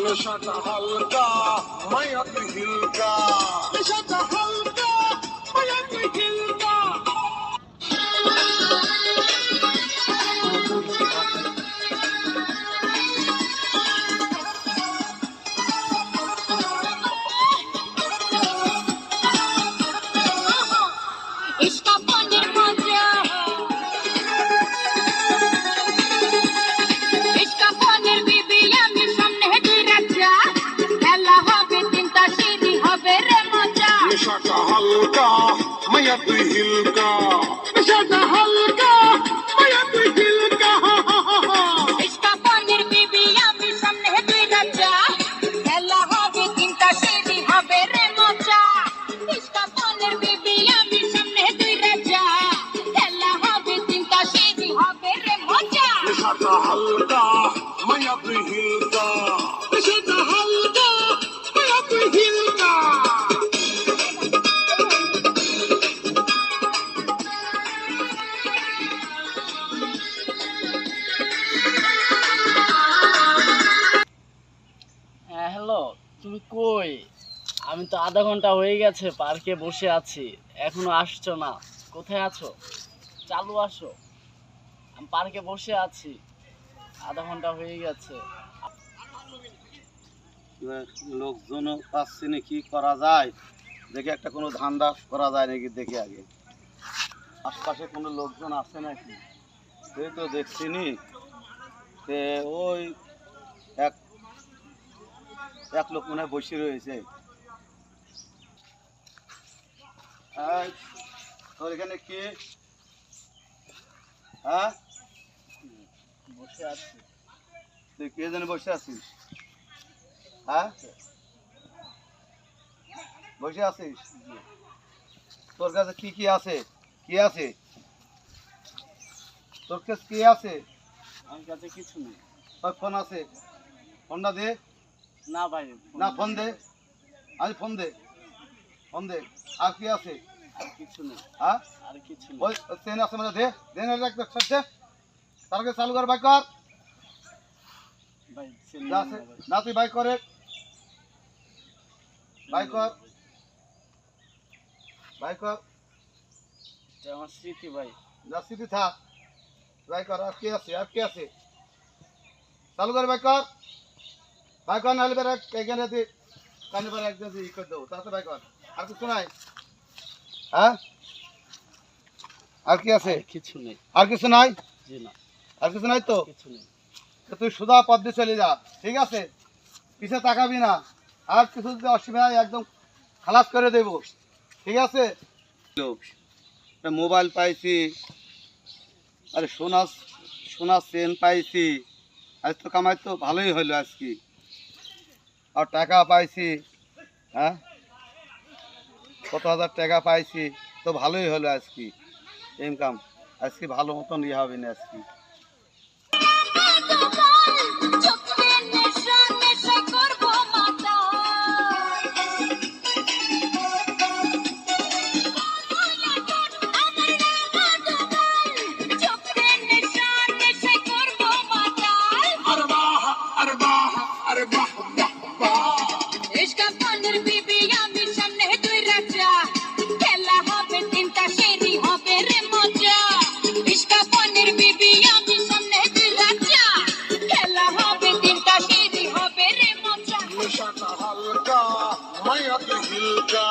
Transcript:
নেশাটা হালকা মায়াতে হিলকা, নেশাটা হালকা মায়াতে হিলকা। নেশাটা হালকা মায়াতে হিলকা, নেশাটা হালকা মায়াতে হিলকা। ইশকা পানির বিবি আমি সামনে দুই রাজা, খেলা হবে তিনটা সিঁড়ি হবে রে মজা। ইশকা পানির বিবি আমি সামনে দুই রাজা, খেলা হবে তিনটা সিঁড়ি হবে রে মজা। নেশাটা হালকা মায়াতে হিলকা, নেশাটা হালকা মায়াতে হিলকা। হ্যালো, তুমি কই? আমি তো আধা ঘন্টা হয়ে গেছে পার্কে বসে আছি, এখনো আসছো না। কোথায় আছো? চালু আসো, আমি পার্কে বসে আছি, আধা ঘন্টা হয়ে গেছে। লোকজনও পাচ্ছি না, কি করা যায় দেখে, একটা কোনো ধান্দা করা যায় নাকি দেখি আগে। আশপাশে কোনো লোকজন আছে নাকি, সেই তো দেখছি নি। ওই এক লোক মনে হয় বসে রয়েছে। তোর এখানে কি? হ্যাঁ, বসে আছি। তুই কে জানি বসে আছিস? হ্যাঁ, বসে আছিস? তোর কাছে কি কি আছে? কি আছে তোর কাছে? কি আছে? আমার কাছে কিছু নেই। তোর ফোন আছে? ফোনটা দে না ভাই, না। ফোন দে, আমি ফোন দে, ফোন দে। আর কি আছে? আর কিছু নেই। হ্যাঁ, আর কিছু নেই ওই চেন আছে মানে দে, দে না, দে। তারকে চালু কর, বাইক কর। ভাই। যা আছে না, তুই বাইক করে, বাইক কর, বাইক কর। এটা আমার স্মৃতি ভাই। যা স্মৃতি থাক, বাইক কর। আর কি আছে? আর কি আছে? চালু করে বাইক কর, বাইক কর। নাহলে বেড়া এখানে কানে বেড়া একদম ই করে দেবো। তাতে বাইক কর। আর কিছু নাই? হ্যাঁ, আর কি আছে? কিছু নেই। আর কিছু নাই? জি না, আর কিছু নাই তো? কিছু নেই। তুই সোজা পথ দিয়ে চলে যা, ঠিক আছে? পিছে তাকাবি না। আর কিছু যদি অসুবিধা হয় একদম খালাস করে দেব, ঠিক আছে? মোবাইল পাইছি, আরে সোনা চেন পাইছি। আজ তো কামাই তো ভালোই হলো আজকে। আর টাকা পাইছি, হ্যাঁ, কত হাজার টাকা পাইছি, তো ভালোই হলো আজকে। ইনকাম আজকে ভালো মতন ইয়ে হবে না আজকে। নেশাটা হালকা মায়াতে হিলকা।